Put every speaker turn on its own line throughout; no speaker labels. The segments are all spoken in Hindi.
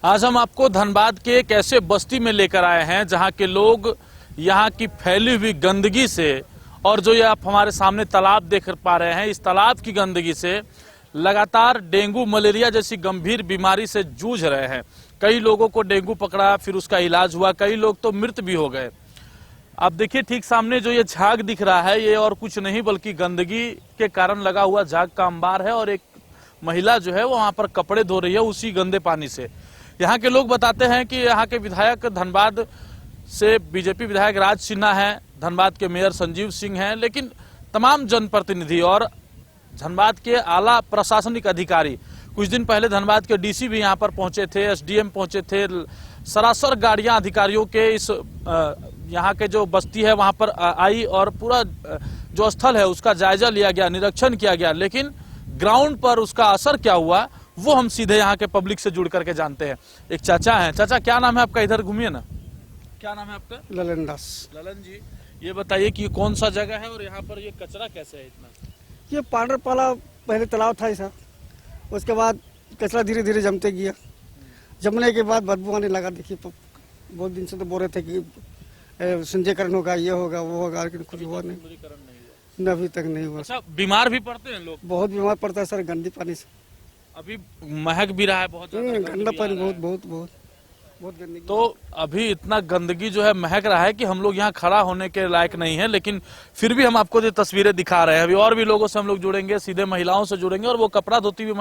आज हम आपको धनबाद के एक ऐसे बस्ती में लेकर आए हैं जहां के लोग यहां की फैली हुई गंदगी से और जो ये आप हमारे सामने तालाब देख पा रहे हैं, इस तालाब की गंदगी से लगातार डेंगू मलेरिया जैसी गंभीर बीमारी से जूझ रहे हैं। कई लोगों को डेंगू पकड़ा, फिर उसका इलाज हुआ, कई लोग तो मृत भी हो गए। आप देखिए ठीक सामने जो ये झाग दिख रहा है, ये और कुछ नहीं बल्कि गंदगी के कारण लगा हुआ झाग का अंबार है और एक महिला जो है वो वहां पर कपड़े धो रही है उसी गंदे पानी से। यहाँ के लोग बताते हैं कि यहाँ के विधायक धनबाद से बीजेपी विधायक राज सिन्हा हैं, धनबाद के मेयर संजीव सिंह हैं, लेकिन तमाम जनप्रतिनिधि और धनबाद के आला प्रशासनिक अधिकारी, कुछ दिन पहले धनबाद के डीसी भी यहाँ पर पहुंचे थे, एसडीएम पहुंचे थे, सरासर गाड़ियां अधिकारियों के इस यहाँ के जो बस्ती है वहां पर आई और पूरा जो स्थल है उसका जायजा लिया गया, निरीक्षण किया गया, लेकिन ग्राउंड पर उसका असर क्या हुआ वो हम सीधे यहाँ के पब्लिक से जुड़ करके जानते हैं। एक चाचा हैं। चाचा क्या नाम है आपका? इधर घूमिए ना। क्या नाम है आपका?
ललन दास।
ललन जी, ये बताइए कि कौन सा जगह है और यहाँ पर ये कचरा कैसे है इतना?
ये पाउडर पाला पहले तालाब था ऐसा, उसके बाद कचरा धीरे धीरे जमते गया। जमने के बाद बदबू आने लगा। देखिए बहुत दिन से तो बोल रहे थे कि संजयकरण होगा, ये होगा, वो होगा, लेकिन कुछ हुआ नहीं, अभी तक नहीं हुआ।
अच्छा, बीमार भी पड़ते हैं लोग?
बहुत बीमार पड़ता है सर गंदे पानी से।
अभी महक भी रहा है बहुत
गंदा पानी, बहुत गंदगी।
तो अभी इतना गंदगी जो है महक रहा है कि हम लोग यहाँ खड़ा होने के लायक नहीं है, लेकिन फिर भी हम आपको जो तस्वीरें दिखा रहे हैं। अभी और भी लोगों से हम लोग जुड़ेंगे, सीधे महिलाओं से जुड़ेंगे और वो कपड़ा धोती हुई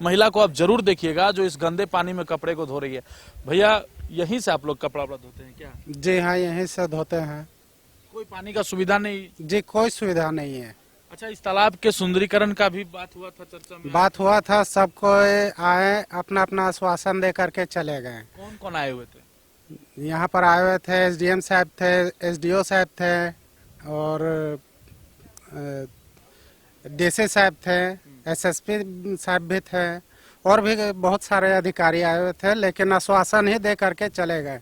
महिला को आप जरूर देखिएगा जो इस गंदे पानी में कपड़े को धो रही है। भैया यहीं से आप लोग कपड़ा धोते हैं क्या?
जी हाँ, यहीं से धोते हैं।
कोई पानी का सुविधा नहीं?
जी कोई सुविधा नहीं है।
अच्छा, इस तालाब के सुंदरीकरण का भी बात हुआ था, चर्चा में
बात हुआ था, सबको आए अपना अपना आश्वासन दे करके चले गए।
कौन कौन आए हुए थे?
यहाँ पर आए हुए थे एसडीएम साहब थे, एसडीओ साहब थे और डीसी साहब थे, एसएसपी साहब भी थे और भी बहुत सारे अधिकारी आए हुए थे, लेकिन आश्वासन ही दे करके चले गए।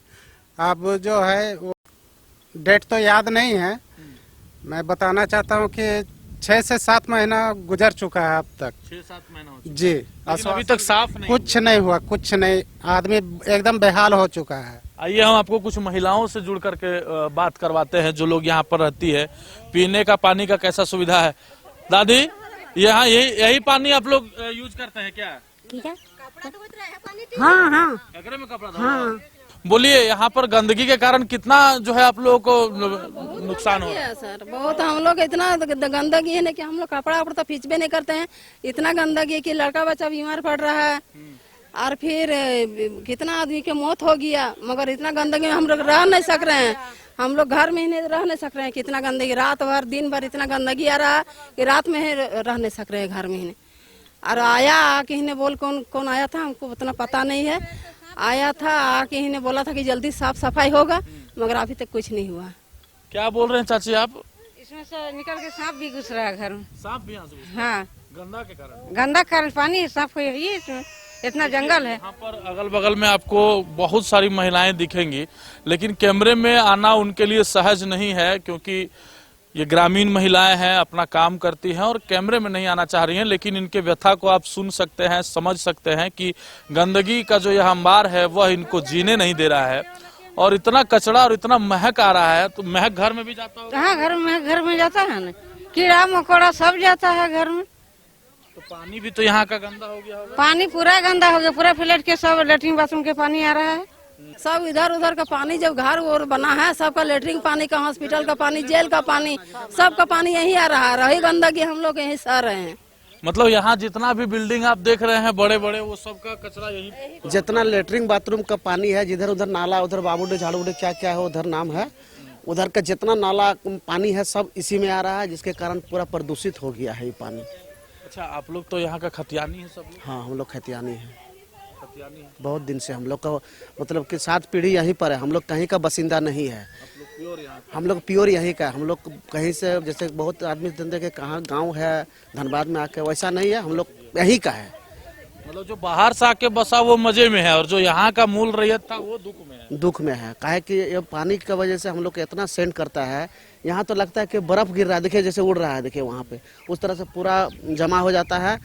अब जो है वो डेट तो याद नहीं है, मैं बताना चाहता हूँ कि 6 से 7 महीना गुजर चुका है अब तक।
6-7 महीना हो चुका
जी,
अभी तक साफ नहीं,
कुछ नहीं हुआ, कुछ नहीं। आदमी एकदम बेहाल हो चुका है।
आइए हम आपको कुछ महिलाओं से जुड़ करके बात करवाते हैं जो लोग यहाँ पर रहती है। पीने का पानी का कैसा सुविधा है? दादी, यहाँ यही पानी आप लोग यूज करते हैं क्या?
ठीक है। हाँ हाँ,
कचरे में कपड़ा धो। बोलिए, यहाँ पर गंदगी के कारण कितना जो है आप लोगों को नुकसान हो रहा है?
सर बहुत, हम लोग इतना गंदगी है ना कि हम लोग कपड़ा वपड़ा तो खींचबे नहीं करते हैं। इतना गंदगी है कि लड़का बच्चा बीमार पड़ रहा है और फिर कितना आदमी के मौत हो गया, मगर इतना गंदगी में हम लोग रह नहीं सक रहे हैं। हम लोग घर में ही नहीं रह नहीं सक रहे हैं। कितना गंदगी, रात भर दिन भर इतना गंदगी आ रहा है कि रात में ही रह नहीं सक रहे हैं घर में ही। और आया कि ने बोल कौन आया था हमको उतना पता नहीं है, आया था आके ही ने बोला था कि जल्दी साफ सफाई होगा, मगर अभी तक कुछ नहीं हुआ।
क्या बोल रहे हैं चाची आप?
इसमें से निकल के सांप भी घुस रहा है घर में।
सांप भी यहाँ से?
हाँ,
गंदा के कारण?
गंदा कारण पानी सांप को ये इसमें इतना जंगल है।
यहाँ पर अगल बगल में आपको बहुत सारी महिलाएं दिखेंगी, लेकिन कैमरे में आना उनके लिए सहज नहीं है क्योंकि ये ग्रामीण महिलाएं हैं, अपना काम करती हैं और कैमरे में नहीं आना चाह रही हैं। लेकिन इनके व्यथा को आप सुन सकते हैं, समझ सकते हैं कि गंदगी का जो यह अंबार है वह इनको जीने नहीं दे रहा है और इतना कचरा और इतना महक आ रहा है। तो महक घर में भी जाता होगा?
हाँ, घर में जाता है ना, कीड़ा मकोड़ा सब जाता है घर में।
तो पानी भी तो यहाँ का गंदा हो गया होगा?
पानी पूरा गंदा हो गया, पूरा फ्लैट के सब लेटरिन बाथरूम के पानी आ रहा है।
सब इधर उधर का पानी, जब घर और बना है सबका लेटरिन पानी का, हॉस्पिटल का पानी, जेल का पानी, सबका पानी यही आ रहा है। रही गंदगी हम लोग यही सह रहे हैं।
मतलब यहाँ जितना भी बिल्डिंग आप देख रहे हैं बड़े बड़े, वो सबका कचरा यही।
जितना लेटरिन बाथरूम का पानी है, जिधर उधर नाला, उधर बाबूडे झाड़ूडे क्या क्या है उधर नाम है, उधर का जितना नाला पानी है सब इसी में आ रहा है, जिसके कारण पूरा प्रदूषित हो गया है ये पानी।
अच्छा, आप लोग तो यहाँ का खतियानी है सब लोग?
हाँ, हम लोग खतियानी है।
खतियानी है।
बहुत दिन से हम लोग का मतलब कि 7 पीढ़ी यहीं पर है। हम लोग कहीं का बासिंदा नहीं है, हम लोग प्योर यहीं का। हम लोग कहीं से, जैसे बहुत आदमी धंधे के कहाँ गांव है धनबाद में आके, वैसा नहीं है, हम लोग यहीं का है।
मतलब जो बाहर से आके बसा वो मजे में है और जो यहाँ का मूल रैयत था वो दुख में है।
दुख में है, काहे कि ये पानी की वजह से हम लोग को इतना सेंट करता है, यहाँ तो लगता है कि बर्फ गिर रहा है। देखिए जैसे उड़ रहा है, देखिए वहाँ पे उस तरह से पूरा जमा हो जाता है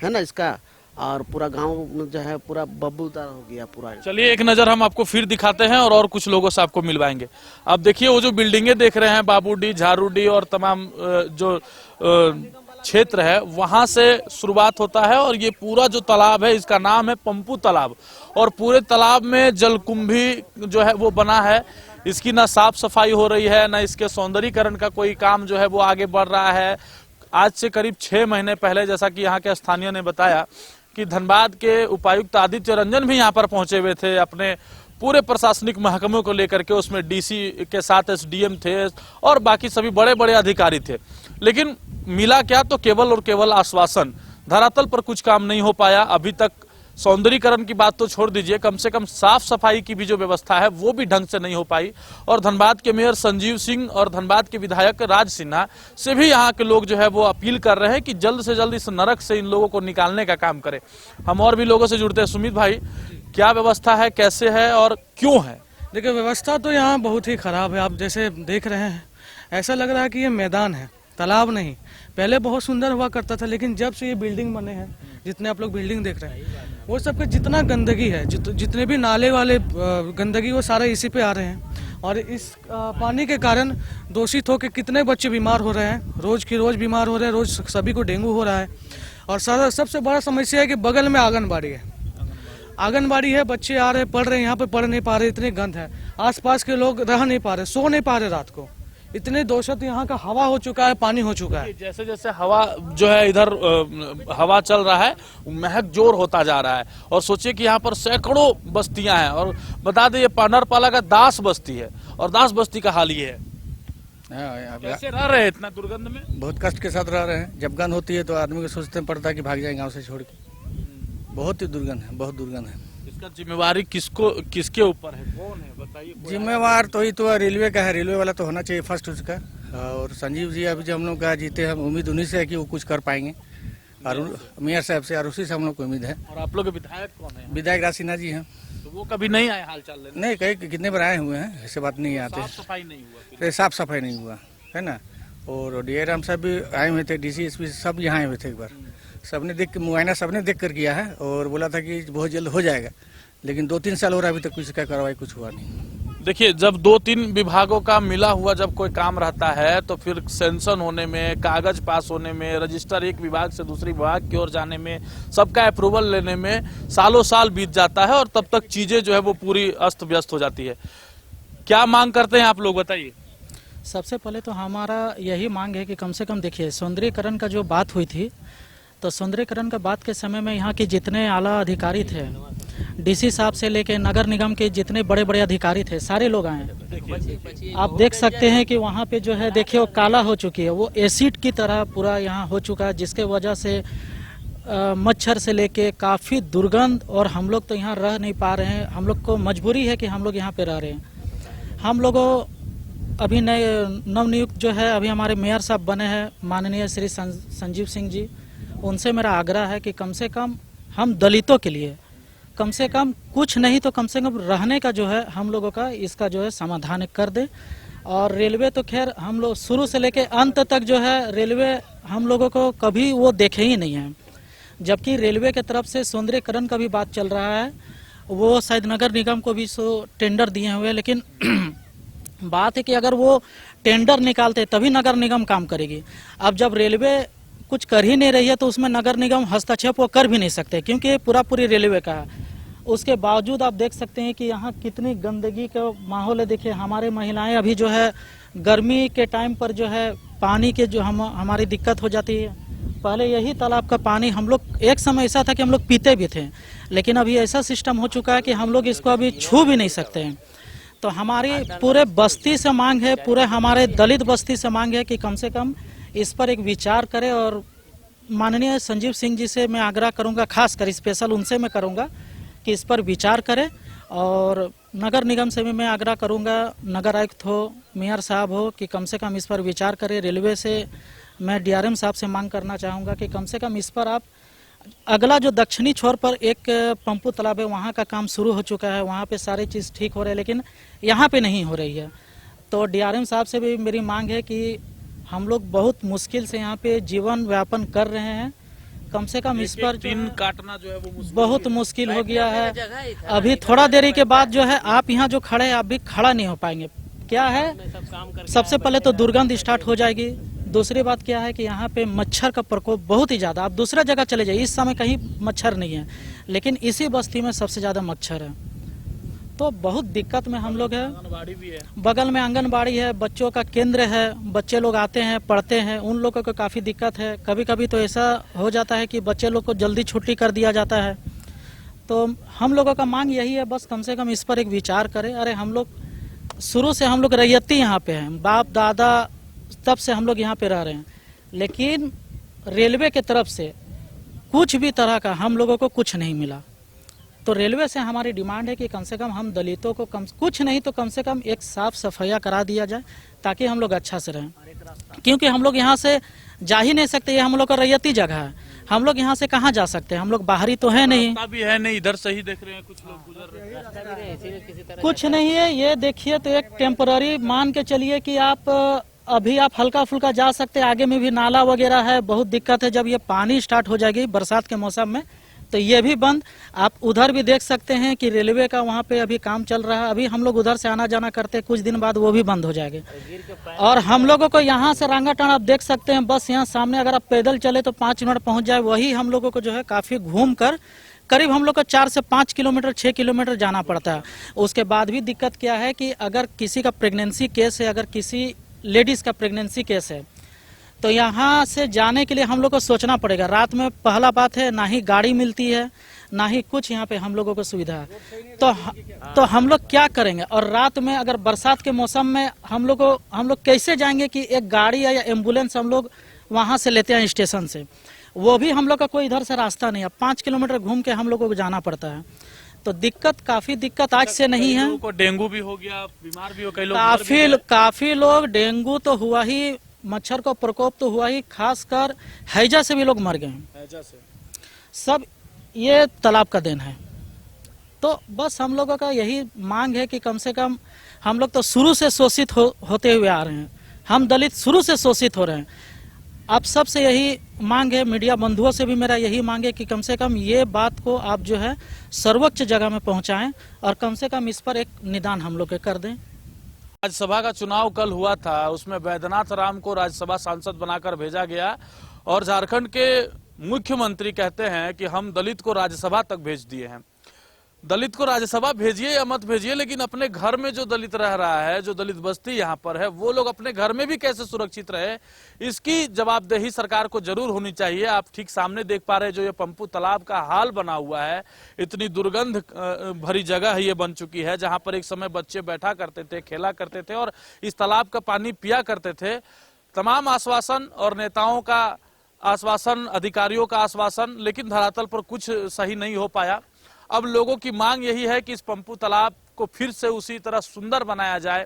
ना इसका। और पूरा गांव जो है पूरा बबूदार हो गया पूरा।
चलिए एक नजर हम आपको फिर दिखाते हैं और कुछ लोगों से आपको मिलवाएंगे। अब देखिए वो जो बिल्डिंगें देख रहे हैं बाबूडी, झारूडी और तमाम जो क्षेत्र है वहां से शुरुआत होता है और ये पूरा जो तालाब है इसका नाम है पंपू तालाब और पूरे तालाब में जलकुंभी जो है वो बना है। इसकी ना साफ सफाई हो रही है ना इसके सौंदर्यीकरण का कोई काम जो है वो आगे बढ़ रहा है। आज से करीब 6 महीने पहले जैसा कि यहाँ के स्थानीय ने बताया कि धनबाद के उपायुक्त आदित्य रंजन भी यहाँ पर पहुंचे हुए थे अपने पूरे प्रशासनिक महकमों को लेकर के। उसमें डीसी के साथ एसडीएम थे और बाकी सभी बड़े बड़े अधिकारी थे, लेकिन मिला क्या तो केवल और केवल आश्वासन। धरातल पर कुछ काम नहीं हो पाया अभी तक। सौंदर्यीकरण की बात तो छोड़ दीजिए, कम से कम साफ सफाई की भी जो व्यवस्था है वो भी ढंग से नहीं हो पाई। और धनबाद के मेयर संजीव सिंह और धनबाद के विधायक राज सिन्हा से भी यहाँ के लोग जो है वो अपील कर रहे हैं कि जल्द से जल्द इस नरक से इन लोगों को निकालने का काम करें। हम और भी लोगों से जुड़ते हैं। सुमित भाई, क्या व्यवस्था है, कैसे है और क्यों है?
देखिए व्यवस्था तो यहाँ बहुत ही खराब है। आप जैसे देख रहे हैं ऐसा लग रहा है कि ये मैदान है, तालाब नहीं। पहले बहुत सुंदर हुआ करता था, लेकिन जब से ये बिल्डिंग बने हैं, जितने आप लोग बिल्डिंग देख रहे हैं, वो सब पे जितना गंदगी है, जितने भी नाले वाले गंदगी वो सारे इसी पे आ रहे हैं। और इस पानी के कारण दूषित होकर कितने बच्चे बीमार हो रहे हैं, रोज की रोज बीमार हो रहे हैं, रोज सभी को डेंगू हो रहा है। और सबसे बड़ा समस्या है कि बगल में आंगनबाड़ी है, बच्चे आ रहे पढ़ रहे हैं, यहाँ पे पढ़ नहीं पा रहे, इतनी गंद है। आसपास के लोग रह नहीं पा रहे, सो नहीं पा रहे रात को, इतने दूषित यहाँ का हवा हो चुका है, पानी हो चुका है।
जैसे जैसे हवा जो है इधर हवा चल रहा है महक जोर होता जा रहा है। और सोचिए कि यहाँ पर सैकड़ों बस्तियां हैं और बता दें ये पानरपाला का दास बस्ती है और दास बस्ती का हाल ये है। कैसे रह रहे हैं इतना दुर्गंध में?
बहुत कष्ट के साथ रह रहे हैं। जब गंध होती है तो आदमी को सोचते पड़ता है कि भाग जाए गाँव से छोड़ के। बहुत ही दुर्गंध है, बहुत दुर्गंध है।
इसका जिम्मेवारी किसके ऊपर है, कौन है बताइए?
जिम्मेवार तो रेलवे का है, रेलवे वाला तो होना चाहिए फर्स्ट उसका। और संजीव जी अभी जो हम लोग का जीते हैं, उम्मीद उन्हीं से है कि वो कुछ कर पाएंगे और मेयर साहब से, और उसी से हम लोग को उम्मीद है।
और आप लोग के विधायक कौन है?
विधायक राज सिन्हा जी हैं।
तो वो कभी नहीं आए हाल चाल लेने?
नहीं, कई कितने बार आए हुए हैं, ऐसे बात नहीं आते।
साफ सफाई नहीं हुआ?
तो साफ सफाई नहीं हुआ है ना। और डीआर राम साहब भी आए हुए थे, डीसी एसपी सब यहाँ आए हुए थे एक बार। सबने देख मुआयना सबने देख कर किया है और बोला था कि बहुत जल्द हो जाएगा, लेकिन 2-3 साल हो रहा है, अभी तक कुछ का कार्रवाई कुछ हुआ नहीं।
देखिए, जब 2-3 विभागों का मिला हुआ जब कोई काम रहता है तो फिर सेंक्शन होने में, कागज पास होने में, रजिस्टर एक विभाग से दूसरे विभाग की ओर जाने में, सबका अप्रूवल लेने में सालों साल बीत जाता है और तब तक चीजें जो है वो पूरी अस्त व्यस्त हो जाती है। क्या मांग करते हैं आप लोग, बताइए?
सबसे पहले तो हमारा यही मांग है कि कम से कम देखिए सौंदर्यीकरण का जो बात हुई थी, तो सौंदर्यीकरण का बात के समय में यहाँ के जितने आला अधिकारी थे, डीसी साहब से लेके नगर निगम के जितने बड़े बड़े अधिकारी थे, सारे लोग आए। आप देख सकते हैं कि वहाँ पे जो है देखिए वो काला हो चुकी है, वो एसिड की तरह पूरा यहाँ हो चुका है, जिसके वजह से मच्छर से लेके काफ़ी दुर्गंध। और हम लोग तो यहाँ रह नहीं पा रहे हैं, हम लोग को मजबूरी है कि हम लोग यहाँ पे रह रहे हैं। हम लोगों अभी नए नवनियुक्त जो है अभी हमारे मेयर साहब बने हैं माननीय श्री संजीव सिंह जी, उनसे मेरा आग्रह है कि कम से कम हम दलितों के लिए कम से कम कुछ नहीं तो कम से कम रहने का जो है हम लोगों का इसका जो है समाधान कर दे। और रेलवे तो खैर हम लोग शुरू से लेके अंत तक जो है रेलवे हम लोगों को कभी वो देखे ही नहीं है, जबकि रेलवे के तरफ से सौंदर्यीकरण का भी बात चल रहा है, वो शायद नगर निगम को भी टेंडर दिए हुए हैं। लेकिन बात है कि अगर वो टेंडर निकालते तभी नगर निगम काम करेगी। अब जब रेलवे कुछ कर ही नहीं रही है तो उसमें नगर निगम हस्तक्षेप वो कर भी नहीं सकते, क्योंकि ये पूरी रेलवे का है। उसके बावजूद आप देख सकते हैं कि यहाँ कितनी गंदगी का माहौल है। देखिए हमारे महिलाएं अभी जो है गर्मी के टाइम पर जो है पानी के जो हमारी दिक्कत हो जाती है। पहले यही तालाब का पानी हम लोग एक समय ऐसा था कि हम लोग पीते भी थे, लेकिन अभी ऐसा सिस्टम हो चुका है कि हम लोग इसको अभी छू भी नहीं सकते हैं। तो हमारी पूरे बस्ती से मांग है, पूरे हमारे दलित बस्ती से मांग है कि कम से कम इस पर एक विचार करें। और माननीय संजीव सिंह जी से मैं आग्रह करूंगा, खास कर स्पेशल उनसे मैं करूंगा कि इस पर विचार करें। और नगर निगम से भी मैं आग्रह करूंगा, नगर आयुक्त हो, मेयर साहब हो, कि कम से कम इस पर विचार करें। रेलवे से मैं डीआरएम साहब से मांग करना चाहूँगा कि कम से कम इस पर आप अगला जो दक्षिणी छोर पर एक पंपू तालाब है, वहाँ का काम शुरू हो चुका है, वहाँ पे सारी चीज़ ठीक हो रही है, लेकिन यहाँ पे नहीं हो रही है। तो डीआरएम साहब से भी मेरी मांग है कि हम लोग बहुत मुश्किल से यहाँ पे जीवन व्यापन कर रहे हैं, कम से कम इस पर
दिन काटना जो है वो
बहुत मुश्किल हो गया है। अभी थोड़ा देरी के बाद जो है आप यहाँ जो खड़े हैं आप भी खड़ा नहीं हो पाएंगे। क्या है, सबसे पहले तो दुर्गंध स्टार्ट हो जाएगी। दूसरी बात क्या है कि यहाँ पे मच्छर का प्रकोप बहुत ही ज्यादा। आप दूसरा जगह चले जाइए, इस समय कहीं मच्छर नहीं है, लेकिन इसी बस्ती में सबसे ज्यादा मच्छर है। तो बहुत दिक्कत में हम लोग हैं।
भी है,
बगल में आंगनबाड़ी है, बच्चों का केंद्र है, बच्चे लोग आते हैं पढ़ते हैं, उन लोगों को काफी दिक्कत है। कभी कभी तो ऐसा हो जाता है कि बच्चे लोग को जल्दी छुट्टी कर दिया जाता है। तो हम लोगों का मांग यही है, बस कम से कम इस पर एक विचार करें। अरे हम लोग शुरू से हम लोग रैयती यहाँ पे हैं, बाप दादा तब से हम लोग यहाँ पे रह रहे हैं, लेकिन रेलवे के तरफ से कुछ भी तरह का हम लोगों को कुछ नहीं मिला। तो रेलवे से हमारी डिमांड है कि कम से कम हम दलितों को कुछ नहीं तो कम से कम एक साफ सफाइया करा दिया जाए, ताकि हम लोग अच्छा से रहें। क्योंकि हम लोग यहाँ से जा ही नहीं सकते, ये हम लोग का रैयती जगह है, हम लोग यहाँ से कहाँ जा सकते हैं, हम लोग बाहरी तो है नहीं।
भी है नहीं, इधर से ही देख रहे हैं कुछ लोग गुजर रहे हैं।
कुछ नहीं है, ये देखिए तो एक टेम्पररी मान के चलिए कि आप अभी आप हल्का फुल्का जा सकते हैं, आगे में भी नाला वगैरह है, बहुत दिक्कत है। जब ये पानी स्टार्ट हो जाएगी बरसात के मौसम में तो ये भी बंद। आप उधर भी देख सकते हैं कि रेलवे का वहाँ पे अभी काम चल रहा है, अभी हम लोग उधर से आना जाना करते हैं, कुछ दिन बाद वो भी बंद हो जाएंगे। और हम लोगों को यहाँ से रांगाटाण आप देख सकते हैं, बस यहाँ सामने अगर आप पैदल चले तो 5 मिनट पहुँच जाए, वही हम लोगों को जो है काफी घूम कर करीब हम लोग को 4 से 5 किलोमीटर 6 किलोमीटर जाना पड़ता है। उसके बाद भी दिक्कत क्या है कि अगर किसी का प्रेगनेंसी केस है, अगर किसी लेडीज का प्रेगनेंसी केस है, तो यहाँ से जाने के लिए हम लोग को सोचना पड़ेगा। रात में पहला बात है ना ही गाड़ी मिलती है, ना ही कुछ यहाँ पे हम लोगों को सुविधा है। तो हम लोग क्या करेंगे? और रात में अगर बरसात के मौसम में हम लोग कैसे जाएंगे कि एक गाड़ी या एम्बुलेंस हम लोग वहाँ से लेते हैं स्टेशन से, वो भी हम लोग का कोई इधर से रास्ता नहीं है, 5 किलोमीटर घूम के हम लोगों को जाना पड़ता है। तो दिक्कत काफी दिक्कत आज से नहीं है।
को डेंगू भी हो गया, बीमार भी हो कई लोग,
काफी लोग, डेंगू तो हुआ ही, मच्छर का प्रकोप तो हुआ ही, खासकर हैजा से भी लोग मर गए हैं।
हैजा से
सब ये तालाब का देन है। तो बस हम लोगों का यही मांग है कि कम से कम हम लोग तो शुरू से शोषित होते हुए आ रहे हैं, हम दलित शुरू से शोषित हो रहे हैं। आप सबसे यही मांग है, मीडिया बंधुओं से भी मेरा यही मांग है कि कम से कम ये बात को आप जो है सर्वोच्च जगह में पहुंचाएं और कम से कम इस पर एक निदान हम लोग कर दें।
राज्यसभा का चुनाव कल हुआ था, उसमें बैद्यनाथ राम को राज्यसभा सांसद बनाकर भेजा गया और झारखंड के मुख्यमंत्री कहते हैं कि हम दलित को राज्यसभा तक भेज दिए हैं। दलित को राज्यसभा भेजिए या मत भेजिए, लेकिन अपने घर में जो दलित रह रहा है, जो दलित बस्ती यहाँ पर है, वो लोग अपने घर में भी कैसे सुरक्षित रहे, इसकी जवाबदेही सरकार को जरूर होनी चाहिए। आप ठीक सामने देख पा रहे हैं जो ये पंपू तालाब का हाल बना हुआ है, इतनी दुर्गंध भरी जगह है ये बन चुकी है, जहां पर एक समय बच्चे बैठा करते थे, खेला करते थे और इस तालाब का पानी पिया करते थे। तमाम आश्वासन और नेताओं का आश्वासन, अधिकारियों का आश्वासन, लेकिन धरातल पर कुछ सही नहीं हो पाया। अब लोगों की मांग यही है कि इस पंपू तालाब को फिर से उसी तरह सुंदर बनाया जाए,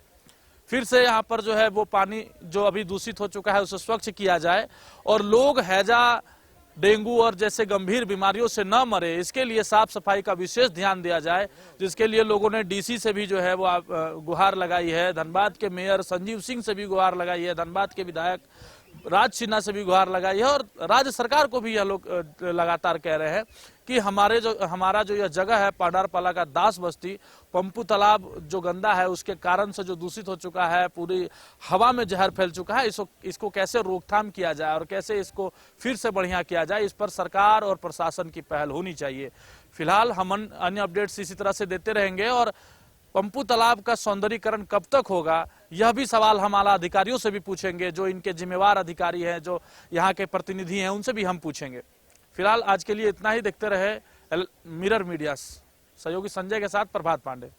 फिर से यहाँ पर जो है वो पानी जो अभी दूषित हो चुका है उसे स्वच्छ किया जाए और लोग हैजा, डेंगू और जैसे गंभीर बीमारियों से न मरे, इसके लिए साफ सफाई का विशेष ध्यान दिया जाए, जिसके लिए लोगों ने डीसी से भी जो है वो गुहार लगाई है, धनबाद के मेयर संजीव सिंह से भी गुहार लगाई है, धनबाद के विधायक राज सिन्हा से भी गुहार लगाई है और राज्य सरकार को भी यह लोग लगातार कह रहे हैं कि हमारा जो यह जगह है पांडारपाला का दास बस्ती, पंपू तालाब जो गंदा है उसके कारण से जो दूषित हो चुका है, पूरी हवा में जहर फैल चुका है, इसको कैसे रोकथाम किया जाए और कैसे इसको फिर से बढ़िया किया जाए, इस पर सरकार और प्रशासन की पहल होनी चाहिए। फिलहाल हम अन्य अपडेट्स इसी तरह से देते रहेंगे और पंपू तालाब का सौंदर्यीकरण कब तक होगा, यह भी सवाल हम आला अधिकारियों से भी पूछेंगे, जो इनके जिम्मेवार अधिकारी हैं, जो यहाँ के प्रतिनिधि हैं, उनसे भी हम पूछेंगे। फिलहाल आज के लिए इतना ही। देखते रहे मिरर मीडिया, सहयोगी संजय के साथ प्रभात पांडे।